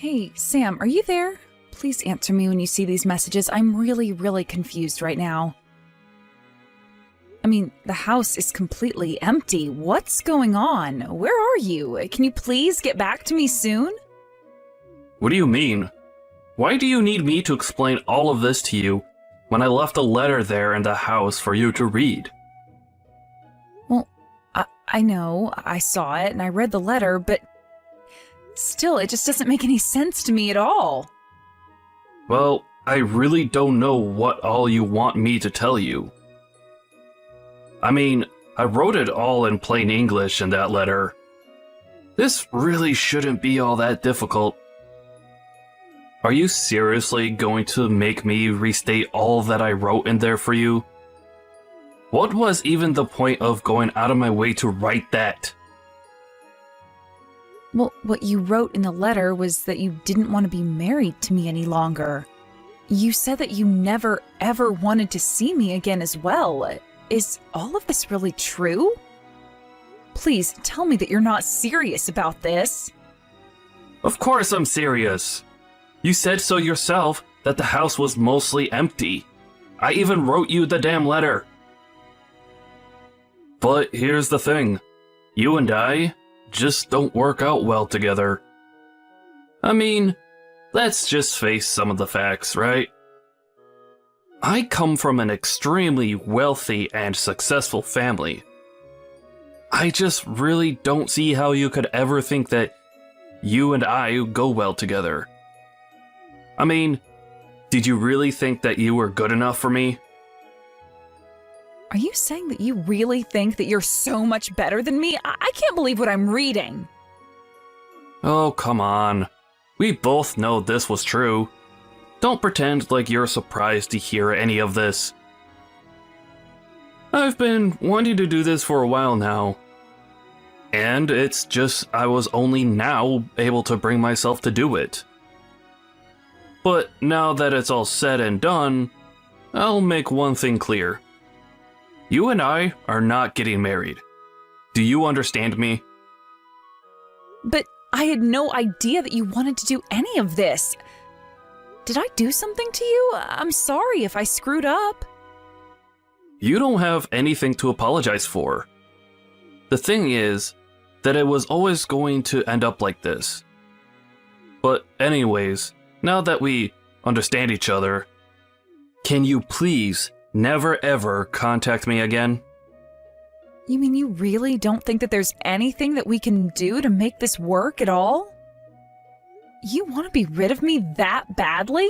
Hey, Sam, are you there? Please answer me when you see these messages. I'm really confused right now. I mean, the house is completely empty. What's going on? Where are you? Can you please get back to me soon? What do you mean? Why do you need me to explain all of this to you when I left a letter there in the house for you to read? Well, I know, I saw it and I read the letter, but still, it just doesn't make any sense to me at all. Well, I really don't know what all you want me to tell you. I mean, I wrote it all in plain English in that letter. This really shouldn't be all that difficult. Are you seriously going to make me restate all that I wrote in there for you? What was even the point of going out of my way to write that? Well, what you wrote in the letter was that you didn't want to be married to me any longer. You said that you never, ever wanted to see me again as well. Is all of this really true? Please tell me that you're not serious about this. Of course I'm serious. You said so yourself that the house was mostly empty. I even wrote you the damn letter. But here's the thing. You and I just don't work out well together. I mean, let's just face some of the facts, right? I come from an extremely wealthy and successful family. I just really don't see how you could ever think that you and I go well together. I mean, did you really think that you were good enough for me? Are you saying that you really think that you're so much better than me? I can't believe what I'm reading. Oh, come on. We both know this was true. Don't pretend like you're surprised to hear any of this. I've been wanting to do this for a while now. And it's just I was only now able to bring myself to do it. But now that it's all said and done, I'll make one thing clear. You and I are not getting married. Do you understand me? But I had no idea that you wanted to do any of this. Did I do something to you? I'm sorry if I screwed up. You don't have anything to apologize for. The thing is that it was always going to end up like this. But anyways, now that we understand each other, can you please never ever contact me again? You mean you really don't think that there's anything that we can do to make this work at all? You want to be rid of me that badly?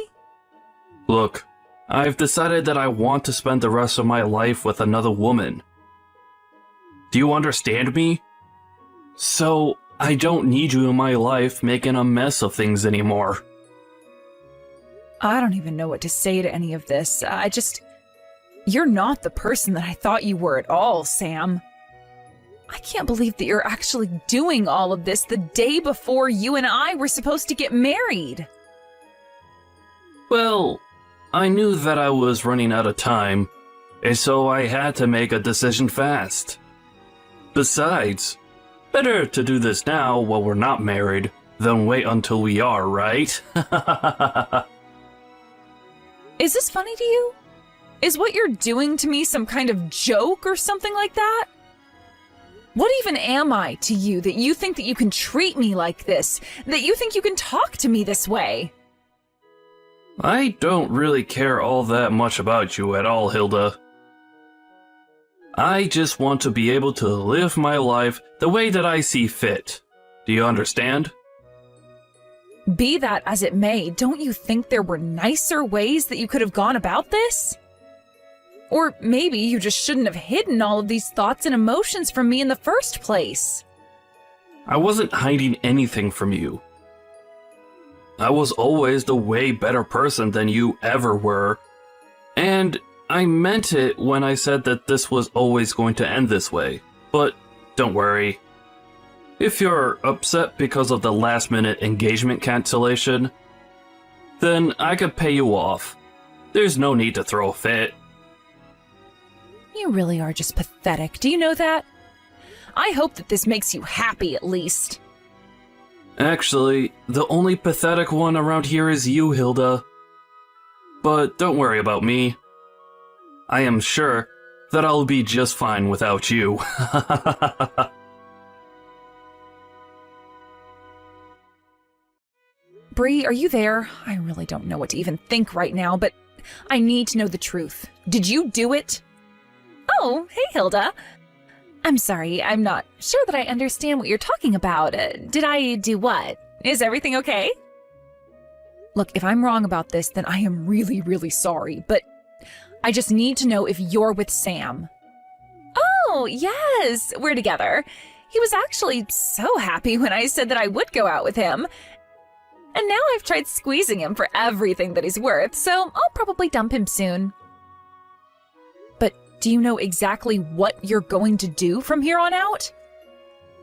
Look, I've decided that I want to spend the rest of my life with another woman. Do you understand me? So, I don't need you in my life making a mess of things anymore. I don't even know what to say to any of this. You're not the person that I thought you were at all, Sam. I can't believe that you're actually doing all of this the day before you and I were supposed to get married. Well, I knew that I was running out of time, and so I had to make a decision fast. Besides, better to do this now while we're not married than wait until we are, right? Is this funny to you? Is what you're doing to me some kind of joke or something like that? What even am I to you that you think that you can treat me like this? That you think you can talk to me this way? I don't really care all that much about you at all, Hilda. I just want to be able to live my life the way that I see fit. Do you understand? Be that as it may, don't you think there were nicer ways that you could have gone about this? Or maybe you just shouldn't have hidden all of these thoughts and emotions from me in the first place. I wasn't hiding anything from you. I was always the way better person than you ever were. And I meant it when I said that this was always going to end this way. But don't worry. If you're upset because of the last-minute engagement cancellation, then I could pay you off. There's no need to throw a fit. You really are just pathetic. Do you know that? I hope that this makes you happy at least. Actually, the only pathetic one around here is you, Hilda. But don't worry about me. I am sure that I'll be just fine without you. Bree, are you there? I really don't know what to even think right now, but I need to know the truth. Did you do it? Oh, hey, Hilda. I'm sorry, I'm not sure that I understand what you're talking about. Did I do what? Is everything okay? Look, if I'm wrong about this, then I am really, really sorry, but I just need to know if you're with Sam. Oh, yes, we're together. He was actually so happy when I said that I would go out with him. And now I've tried squeezing him for everything that he's worth, so I'll probably dump him soon. But do you know exactly what you're going to do from here on out?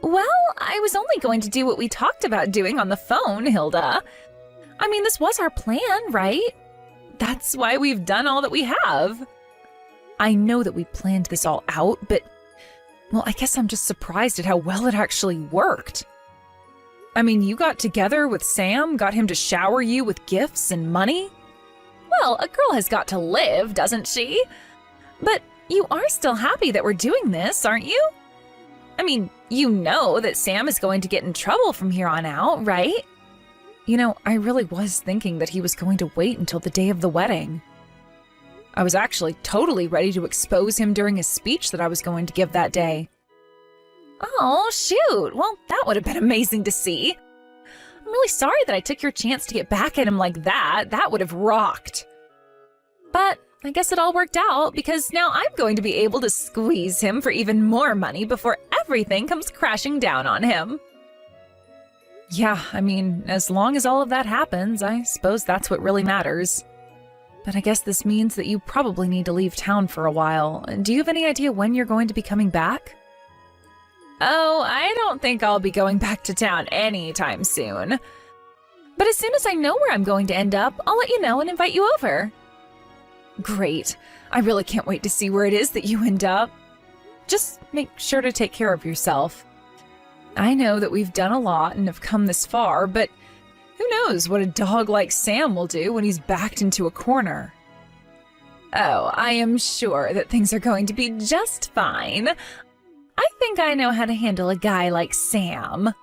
Well, I was only going to do what we talked about doing on the phone, Hilda. I mean, this was our plan, right? That's why we've done all that we have. I know that we planned this all out, but, well, I guess I'm just surprised at how well it actually worked. I mean, you got together with Sam, got him to shower you with gifts and money? Well, a girl has got to live, doesn't she? But you are still happy that we're doing this, aren't you? I mean, you know that Sam is going to get in trouble from here on out, right? You know, I really was thinking that he was going to wait until the day of the wedding. I was actually totally ready to expose him during a speech that I was going to give that day. Oh, shoot. Well, that would have been amazing to see. I'm really sorry that I took your chance to get back at him like that. That would have rocked. But I guess it all worked out because now I'm going to be able to squeeze him for even more money before everything comes crashing down on him. Yeah, I mean, as long as all of that happens, I suppose that's what really matters. But I guess this means that you probably need to leave town for a while. Do you have any idea when you're going to be coming back? Oh, I don't think I'll be going back to town anytime soon. But as soon as I know where I'm going to end up, I'll let you know and invite you over. Great. I really can't wait to see where it is that you end up. Just make sure to take care of yourself. I know that we've done a lot and have come this far, but who knows what a dog like Sam will do when he's backed into a corner. Oh, I am sure that things are going to be just fine. I think I know how to handle a guy like Sam.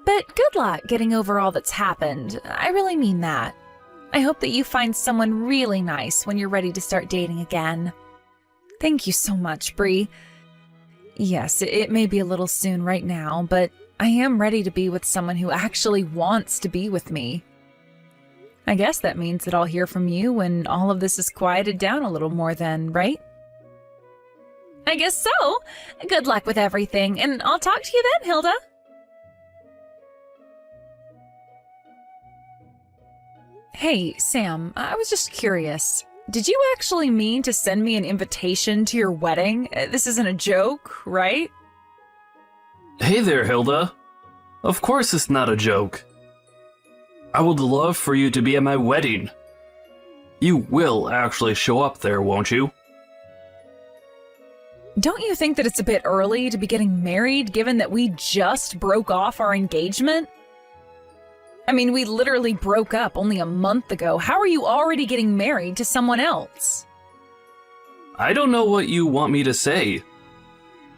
But good luck getting over all that's happened. I really mean that. I hope that you find someone really nice when you're ready to start dating again. Thank you so much, Bree. Yes, it may be a little soon right now, but I am ready to be with someone who actually wants to be with me. I guess that means that I'll hear from you when all of this is quieted down a little more then, right? I guess so. Good luck with everything, and I'll talk to you then, Hilda. Hey, Sam, I was just curious. Did you actually mean to send me an invitation to your wedding? This isn't a joke, right? Hey there, Hilda. Of course it's not a joke. I would love for you to be at my wedding. You will actually show up there, won't you? Don't you think that it's a bit early to be getting married, given that we just broke off our engagement? I mean, we literally broke up only a month ago. How are you already getting married to someone else? I don't know what you want me to say.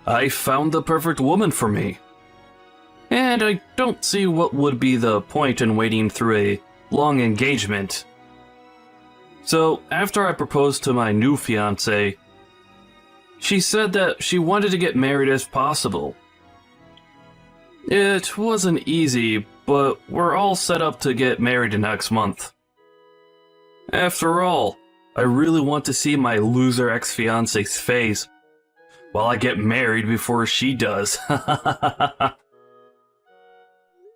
I found the perfect woman for me. And I don't see what would be the point in waiting through a long engagement. So, after I proposed to my new fiancé, she said that she wanted to get married as possible. It wasn't easy, but we're all set up to get married next month. After all, I really want to see my loser ex-fiancé's face while I get married before she does.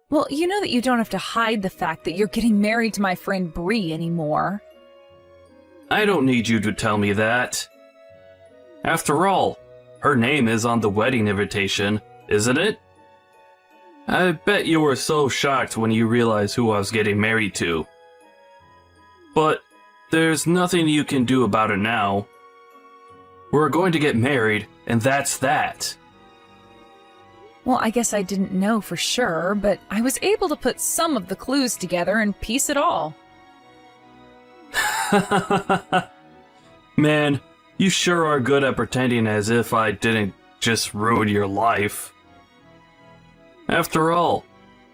Well, you know that you don't have to hide the fact that you're getting married to my friend Bree anymore. I don't need you to tell me that. After all, her name is on the wedding invitation, isn't it? I bet you were so shocked when you realized who I was getting married to. But there's nothing you can do about it now. We're going to get married, and that's that. Well, I guess I didn't know for sure, but I was able to put some of the clues together and piece it all. Man, you sure are good at pretending as if I didn't just ruin your life. After all,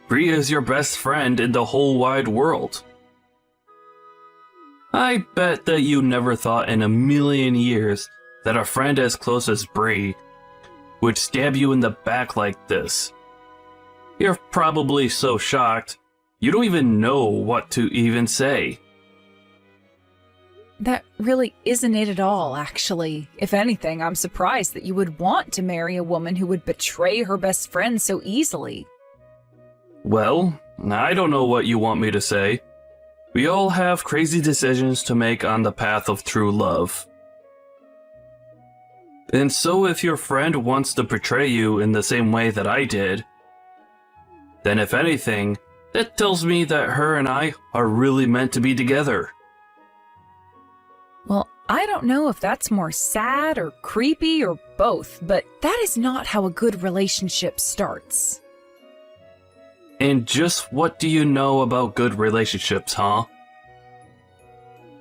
Bree is your best friend in the whole wide world. I bet that you never thought in a million years that a friend as close as Bree would stab you in the back like this. You're probably so shocked, you don't even know what to even say. That really isn't it at all, actually. If anything, I'm surprised that you would want to marry a woman who would betray her best friend so easily. Well, I don't know what you want me to say. We all have crazy decisions to make on the path of true love. And so if your friend wants to betray you in the same way that I did, then if anything, that tells me that her and I are really meant to be together. Well, I don't know if that's more sad or creepy or both, but that is not how a good relationship starts. And just what do you know about good relationships, huh?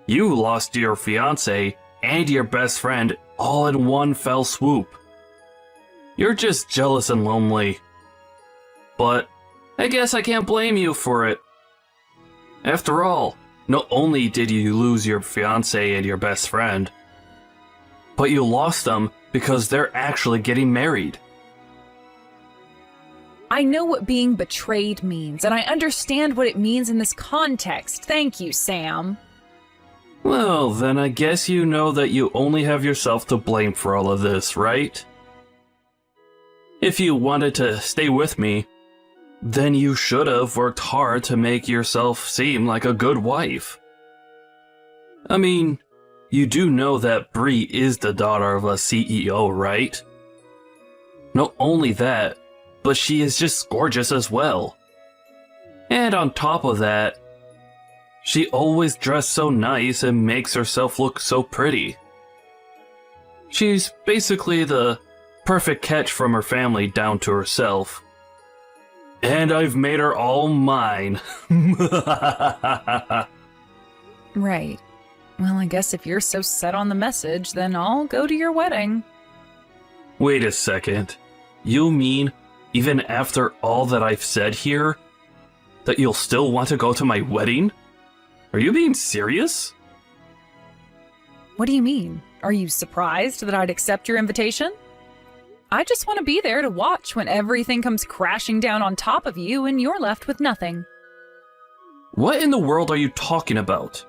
You lost your fiancé and your best friend all in one fell swoop. You're just jealous and lonely. But I guess I can't blame you for it. After all, not only did you lose your fiancé and your best friend, but you lost them because they're actually getting married. I know what being betrayed means, and I understand what it means in this context. Thank you, Sam. Well, then I guess you know that you only have yourself to blame for all of this, right? If you wanted to stay with me, then you should have worked hard to make yourself seem like a good wife. I mean, you do know that Bree is the daughter of a CEO, right? Not only that, but she is just gorgeous as well. And on top of that, she always dressed so nice and makes herself look so pretty. She's basically the perfect catch from her family down to herself. And I've made her all mine. Right. Well, I guess if you're so set on the message, then I'll go to your wedding. Wait a second. You mean, even after all that I've said here, that you'll still want to go to my wedding? Are you being serious? What do you mean? Are you surprised that I'd accept your invitation? I just want to be there to watch when everything comes crashing down on top of you and you're left with nothing. What in the world are you talking about?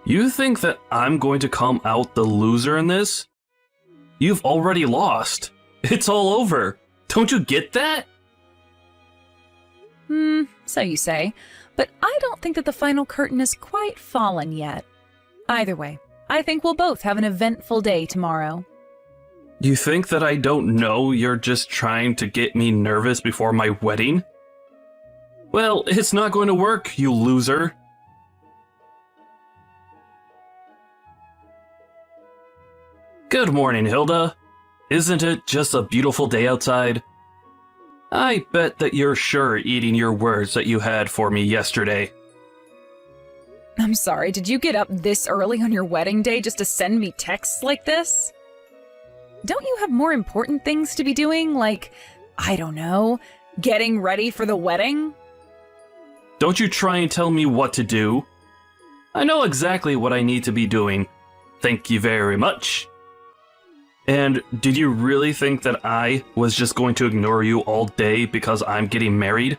You think that I'm going to come out the loser in this? You've already lost. It's all over. Don't you get that? So you say, but I don't think that the final curtain has quite fallen yet. Either way, I think we'll both have an eventful day tomorrow. You think that I don't know you're just trying to get me nervous before my wedding? Well, it's not going to work, you loser. Good morning, Hilda. Isn't it just a beautiful day outside? I bet that you're sure eating your words that you had for me yesterday. I'm sorry, did you get up this early on your wedding day just to send me texts like this? Don't you have more important things to be doing, like, I don't know, getting ready for the wedding? Don't you try and tell me what to do. I know exactly what I need to be doing. Thank you very much. And did you really think that I was just going to ignore you all day because I'm getting married?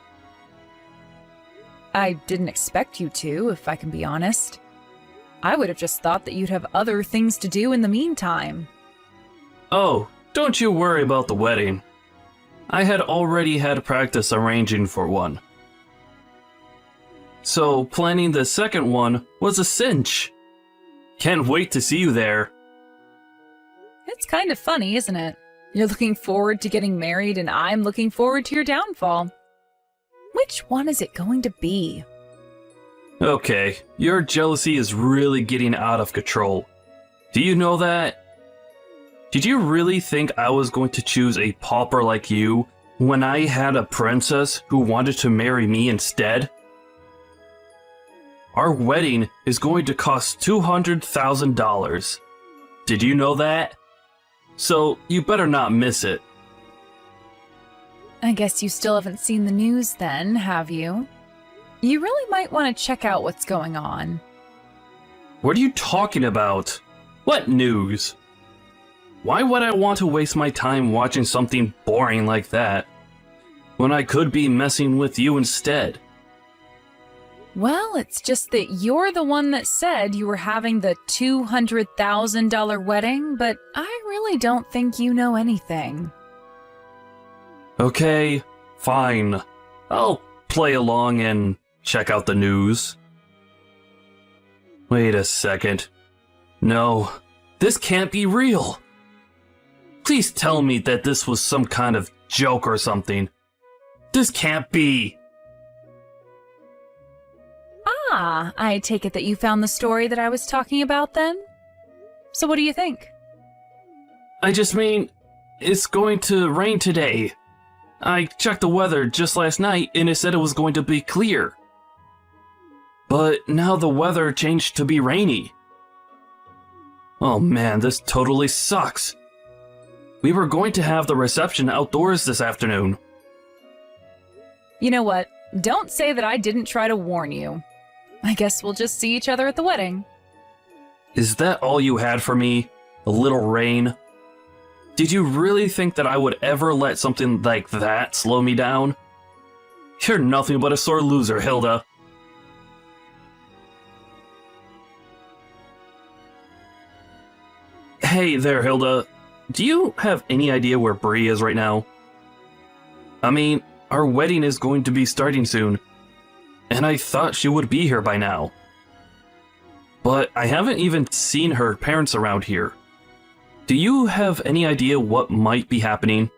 I didn't expect you to, if I can be honest. I would have just thought that you'd have other things to do in the meantime. Oh, don't you worry about the wedding. I had already had practice arranging for one. So planning the second one was a cinch. Can't wait to see you there. It's kind of funny, isn't it? You're looking forward to getting married and I'm looking forward to your downfall. Which one is it going to be? Okay, your jealousy is really getting out of control. Do you know that? Did you really think I was going to choose a pauper like you when I had a princess who wanted to marry me instead? Our wedding is going to cost $200,000. Did you know that? So you better not miss it. I guess you still haven't seen the news then, have you? You really might want to check out what's going on. What are you talking about? What news? Why would I want to waste my time watching something boring like that when I could be messing with you instead? Well, it's just that you're the one that said you were having the $200,000 wedding, but I really don't think you know anything. Okay, fine. I'll play along and check out the news. Wait a second. No, this can't be real. Please tell me that this was some kind of joke or something. This can't be. Ah, I take it that you found the story that I was talking about then? So what do you think? I just mean, it's going to rain today. I checked the weather just last night and it said it was going to be clear. But now the weather changed to be rainy. Oh man, this totally sucks. We were going to have the reception outdoors this afternoon. You know what? Don't say that I didn't try to warn you. I guess we'll just see each other at the wedding. Is that all you had for me? A little rain? Did you really think that I would ever let something like that slow me down? You're nothing but a sore loser, Hilda. Hey there, Hilda. Do you have any idea where Bree is right now? I mean, our wedding is going to be starting soon, and I thought she would be here by now. But I haven't even seen her parents around here. Do you have any idea what might be happening?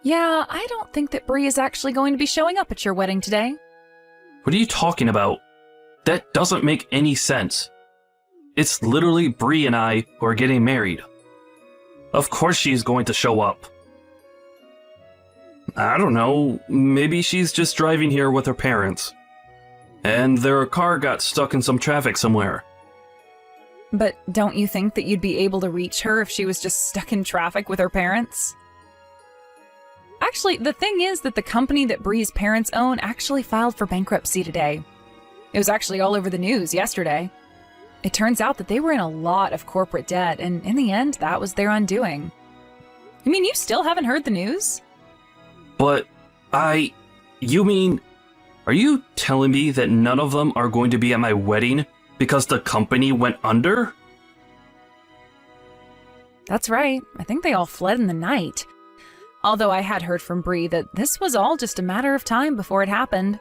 Yeah, I don't think that Bree is actually going to be showing up at your wedding today. What are you talking about? That doesn't make any sense. It's literally Bree and I who are getting married. Of course she's going to show up. I don't know, maybe she's just driving here with her parents. And their car got stuck in some traffic somewhere. But don't you think that you'd be able to reach her if she was just stuck in traffic with her parents? Actually, the thing is that the company that Bree's parents own actually filed for bankruptcy today. It was actually all over the news yesterday. It turns out that they were in a lot of corporate debt, and in the end, that was their undoing. You mean you still haven't heard the news? But you mean, are you telling me that none of them are going to be at my wedding because the company went under? That's right. I think they all fled in the night. Although I had heard from Bree that this was all just a matter of time before it happened.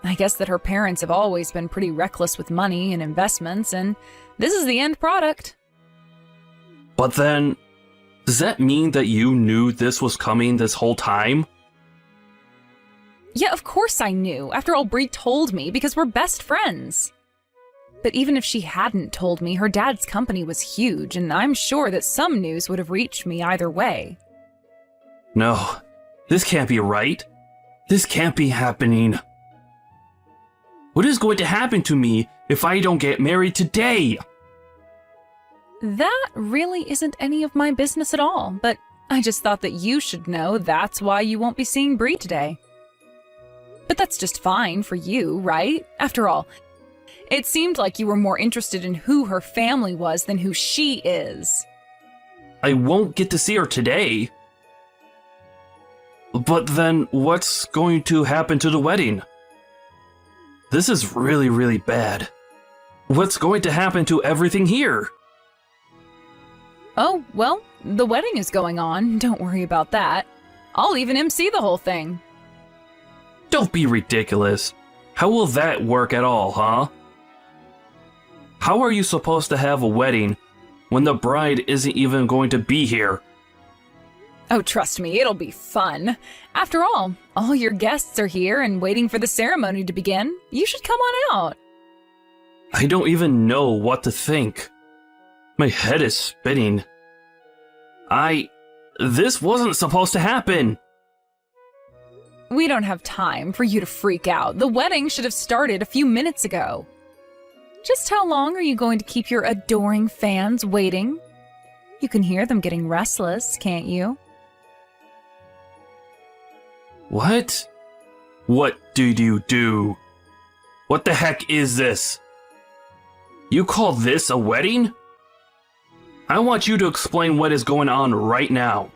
I guess that her parents have always been pretty reckless with money and investments, and this is the end product. But then, does that mean that you knew this was coming this whole time? Yeah, of course I knew. After all, Bree told me because we're best friends. But even if she hadn't told me, her dad's company was huge, and I'm sure that some news would have reached me either way. No, this can't be right. This can't be happening. What is going to happen to me if I don't get married today? That really isn't any of my business at all, but I just thought that you should know that's why you won't be seeing Bree today. But that's just fine for you, right? After all, it seemed like you were more interested in who her family was than who she is. I won't get to see her today. But then what's going to happen to the wedding? This is really, really bad. What's going to happen to everything here? Oh, well, the wedding is going on. Don't worry about that. I'll even MC the whole thing. Don't be ridiculous. How will that work at all, huh? How are you supposed to have a wedding when the bride isn't even going to be here? Oh, trust me, it'll be fun. After all your guests are here and waiting for the ceremony to begin. You should come on out. I don't even know what to think. My head is spinning. This wasn't supposed to happen! We don't have time for you to freak out. The wedding should have started a few minutes ago. Just how long are you going to keep your adoring fans waiting? You can hear them getting restless, can't you? What? What did you do? What the heck is this? You call this a wedding? I want you to explain what is going on right now.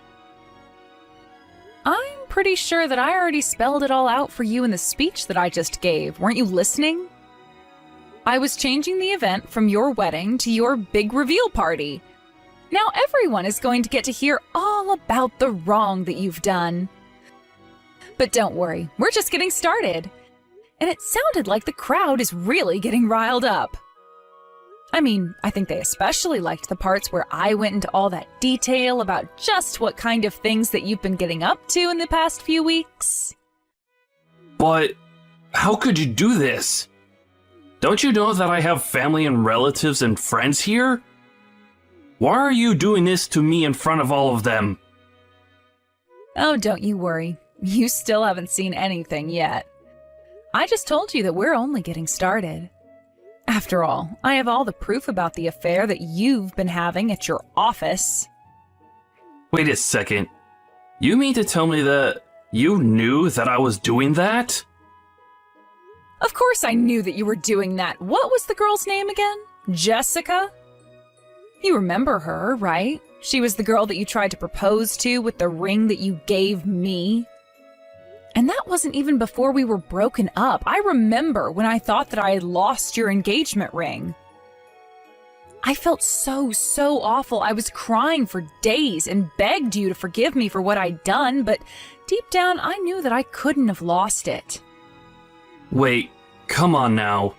I'm pretty sure that I already spelled it all out for you in the speech that I just gave. Weren't you listening? I was changing the event from your wedding to your big reveal party. Now everyone is going to get to hear all about the wrong that you've done. But don't worry, we're just getting started. And it sounded like the crowd is really getting riled up. I mean, I think they especially liked the parts where I went into all that detail about just what kind of things that you've been getting up to in the past few weeks. But how could you do this? Don't you know that I have family and relatives and friends here? Why are you doing this to me in front of all of them? Oh, don't you worry. You still haven't seen anything yet. I just told you that we're only getting started. After all, I have all the proof about the affair that you've been having at your office. Wait a second. You mean to tell me that you knew that I was doing that? Of course I knew that you were doing that. What was the girl's name again? Jessica? You remember her, right? She was the girl that you tried to propose to with the ring that you gave me. And that wasn't even before we were broken up. I remember when I thought that I had lost your engagement ring. I felt so awful. I was crying for days and begged you to forgive me for what I'd done, but deep down I knew that I couldn't have lost it. Wait, come on now.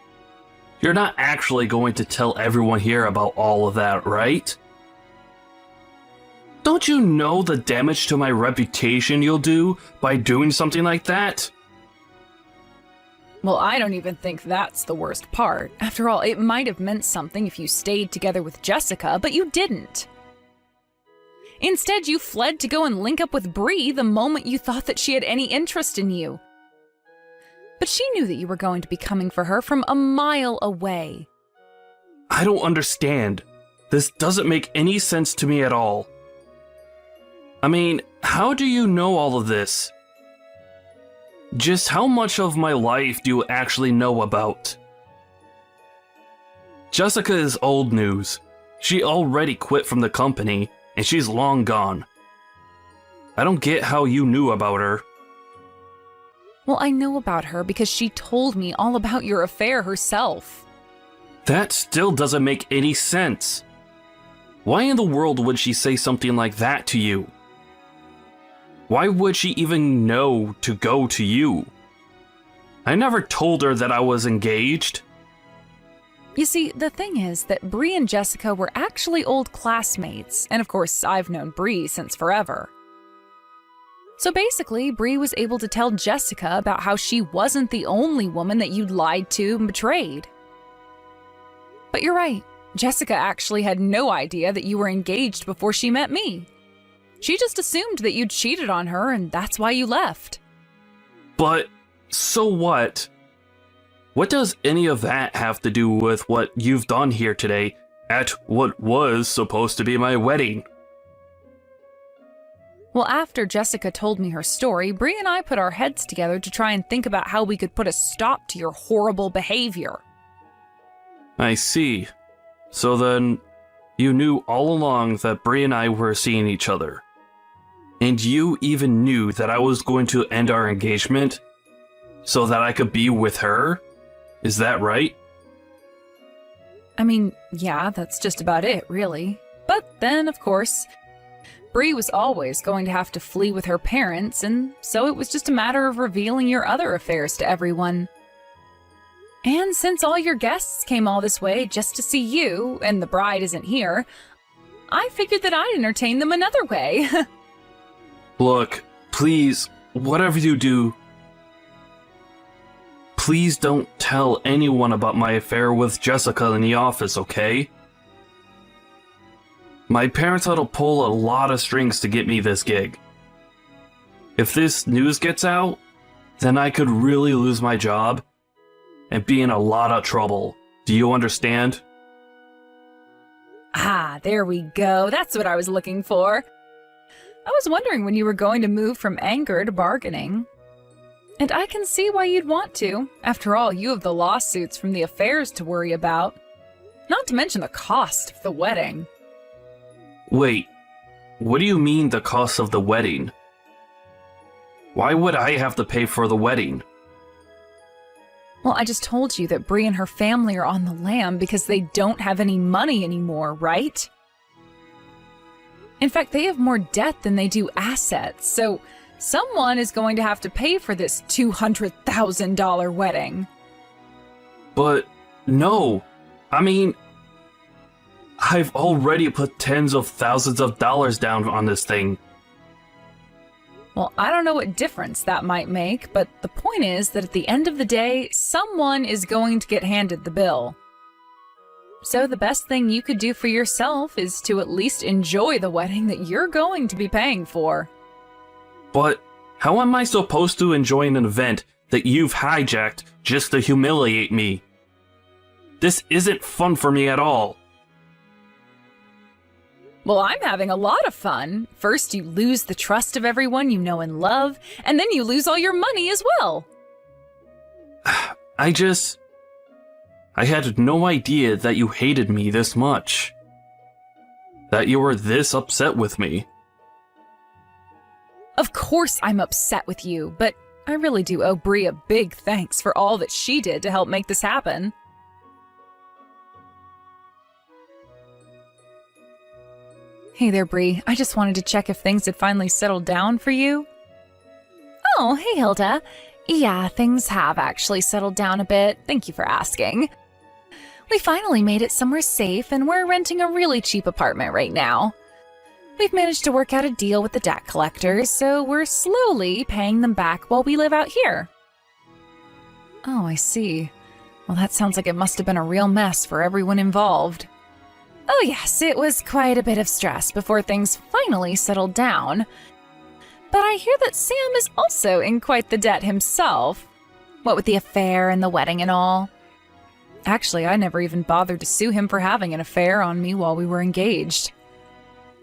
You're not actually going to tell everyone here about all of that, right? Don't you know the damage to my reputation you'll do by doing something like that? Well, I don't even think that's the worst part. After all, it might have meant something if you stayed together with Jessica, but you didn't. Instead, you fled to go and link up with Bree the moment you thought that she had any interest in you. But she knew that you were going to be coming for her from a mile away. I don't understand. This doesn't make any sense to me at all. I mean, how do you know all of this? Just how much of my life do you actually know about? Jessica is old news. She already quit from the company, and she's long gone. I don't get how you knew about her. Well, I know about her because she told me all about your affair herself. That still doesn't make any sense. Why in the world would she say something like that to you? Why would she even know to go to you? I never told her that I was engaged. You see, the thing is that Bree and Jessica were actually old classmates, and of course I've known Bree since forever. So basically, Bree was able to tell Jessica about how she wasn't the only woman that you'd lied to and betrayed. But you're right, Jessica actually had no idea that you were engaged before she met me. She just assumed that you'd cheated on her, and that's why you left. But, so what? What does any of that have to do with what you've done here today at what was supposed to be my wedding? Well, after Jessica told me her story, Bree and I put our heads together to try and think about how we could put a stop to your horrible behavior. I see. So then, you knew all along that Bree and I were seeing each other. And you even knew that I was going to end our engagement so that I could be with her? Is that right? I mean, yeah, that's just about it, really. But then, of course, Bree was always going to have to flee with her parents, and so it was just a matter of revealing your other affairs to everyone. And since all your guests came all this way just to see you, and the bride isn't here, I figured that I'd entertain them another way. Look, please, whatever you do, please don't tell anyone about my affair with Jessica in the office, okay? My parents had to pull a lot of strings to get me this gig. If this news gets out, then I could really lose my job and be in a lot of trouble. Do you understand? Ah, there we go. That's what I was looking for. I was wondering when you were going to move from anger to bargaining. And I can see why you'd want to. After all, you have the lawsuits from the affairs to worry about. Not to mention the cost of the wedding. Wait, what do you mean the cost of the wedding? Why would I have to pay for the wedding? Well, I just told you that Bree and her family are on the lam because they don't have any money anymore, right? In fact, they have more debt than they do assets, so someone is going to have to pay for this $200,000 wedding. But no, I mean, I've already put tens of thousands of dollars down on this thing. Well, I don't know what difference that might make, but the point is that at the end of the day, someone is going to get handed the bill. So the best thing you could do for yourself is to at least enjoy the wedding that you're going to be paying for. But how am I supposed to enjoy an event that you've hijacked just to humiliate me? This isn't fun for me at all. Well, I'm having a lot of fun. First, you lose the trust of everyone you know and love, and then you lose all your money as well. I had no idea that you hated me this much. That you were this upset with me. Of course I'm upset with you, but I really do owe Bree a big thanks for all that she did to help make this happen. Hey there, Bree. I just wanted to check if things had finally settled down for you. Oh, hey, Hilda. Yeah, things have actually settled down a bit. Thank you for asking. We finally made it somewhere safe, and we're renting a really cheap apartment right now. We've managed to work out a deal with the debt collectors, so we're slowly paying them back while we live out here. Oh, I see. Well, that sounds like it must have been a real mess for everyone involved. Oh yes, it was quite a bit of stress before things finally settled down. But I hear that Sam is also in quite the debt himself. What with the affair and the wedding and all. Actually, I never even bothered to sue him for having an affair on me while we were engaged.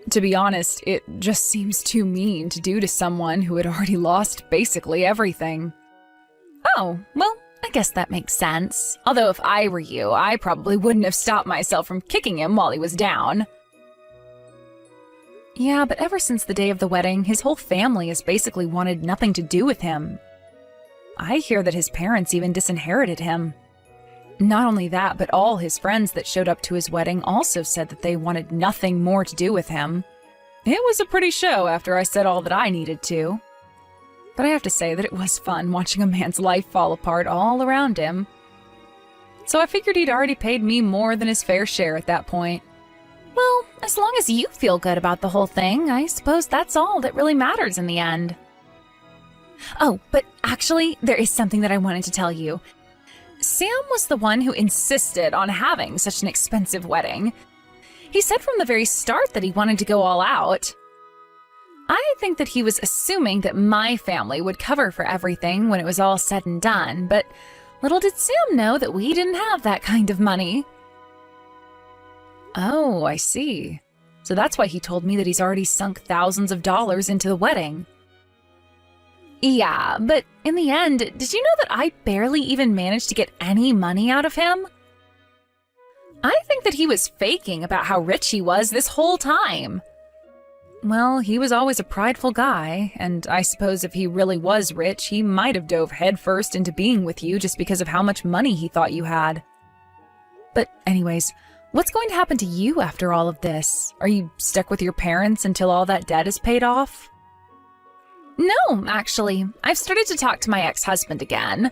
To be honest, it just seems too mean to do to someone who had already lost basically everything. Oh, well, I guess that makes sense. Although if I were you, I probably wouldn't have stopped myself from kicking him while he was down. Yeah, but ever since the day of the wedding, his whole family has basically wanted nothing to do with him. I hear that his parents even disinherited him. Not only that, but all his friends that showed up to his wedding also said that they wanted nothing more to do with him. It was a pretty show after I said all that I needed to. But I have to say that it was fun watching a man's life fall apart all around him. So I figured he'd already paid me more than his fair share at that point. Well, as long as you feel good about the whole thing, I suppose that's all that really matters in the end. Oh, but actually, there is something that I wanted to tell you. Sam was the one who insisted on having such an expensive wedding. He said from the very start that he wanted to go all out. I think that he was assuming that my family would cover for everything when it was all said and done, but little did Sam know that we didn't have that kind of money. Oh, I see. So that's why he told me that he's already sunk thousands of dollars into the wedding. Yeah, but in the end, did you know that I barely even managed to get any money out of him? I think that he was faking about how rich he was this whole time. Well, he was always a prideful guy, and I suppose if he really was rich, he might have dove headfirst into being with you just because of how much money he thought you had. But anyways, what's going to happen to you after all of this? Are you stuck with your parents until all that debt is paid off? No, actually, I've started to talk to my ex-husband again.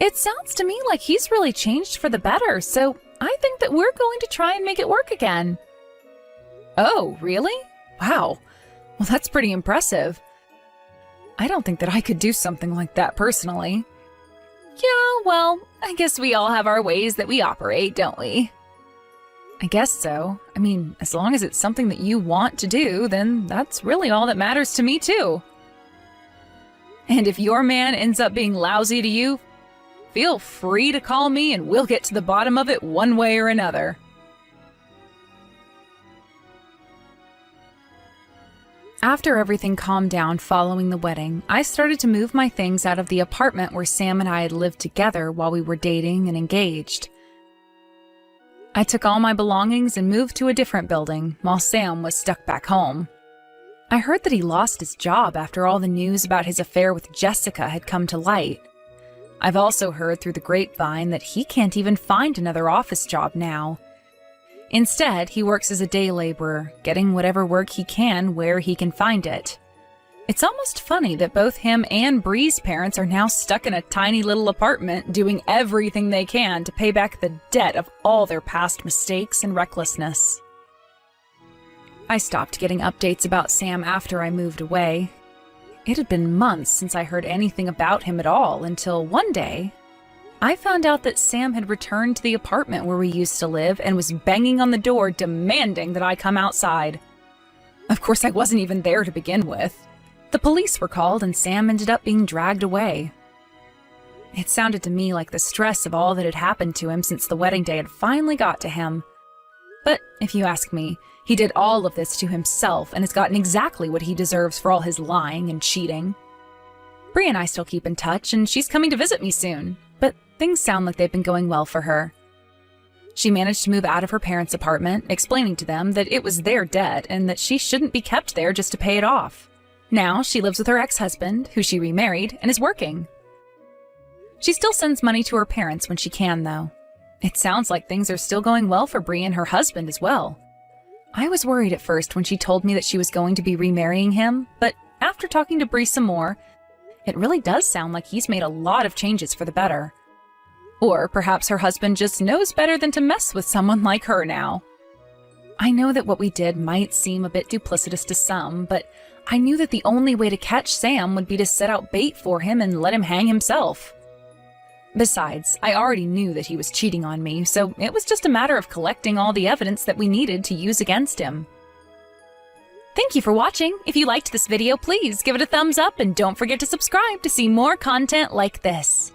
It sounds to me like he's really changed for the better, so I think that we're going to try and make it work again. Oh, really? Wow. Well, that's pretty impressive. I don't think that I could do something like that personally. Yeah, well, I guess we all have our ways that we operate, don't we? I guess so. I mean, as long as it's something that you want to do, then that's really all that matters to me, too. And if your man ends up being lousy to you, feel free to call me and we'll get to the bottom of it one way or another. After everything calmed down following the wedding, I started to move my things out of the apartment where Sam and I had lived together while we were dating and engaged. I took all my belongings and moved to a different building while Sam was stuck back home. I heard that he lost his job after all the news about his affair with Jessica had come to light. I've also heard through the grapevine that he can't even find another office job now. Instead, he works as a day laborer, getting whatever work he can where he can find it. It's almost funny that both him and Bree's parents are now stuck in a tiny little apartment doing everything they can to pay back the debt of all their past mistakes and recklessness. I stopped getting updates about Sam after I moved away. It had been months since I heard anything about him at all until one day, I found out that Sam had returned to the apartment where we used to live and was banging on the door demanding that I come outside. Of course, I wasn't even there to begin with. The police were called and Sam ended up being dragged away. It sounded to me like the stress of all that had happened to him since the wedding day had finally got to him. But if you ask me, he did all of this to himself and has gotten exactly what he deserves for all his lying and cheating. Bree and I still keep in touch, and she's coming to visit me soon, but things sound like they've been going well for her. She managed to move out of her parents' apartment, explaining to them that it was their debt and that she shouldn't be kept there just to pay it off. Now she lives with her ex-husband, who she remarried, and is working. She still sends money to her parents when she can, though. It sounds like things are still going well for Bree and her husband as well. I was worried at first when she told me that she was going to be remarrying him, but after talking to Bree some more, it really does sound like he's made a lot of changes for the better. Or perhaps her husband just knows better than to mess with someone like her now. I know that what we did might seem a bit duplicitous to some, but I knew that the only way to catch Sam would be to set out bait for him and let him hang himself. Besides, I already knew that he was cheating on me, so it was just a matter of collecting all the evidence that we needed to use against him. Thank you for watching. If you liked this video, please give it a thumbs up and don't forget to subscribe to see more content like this.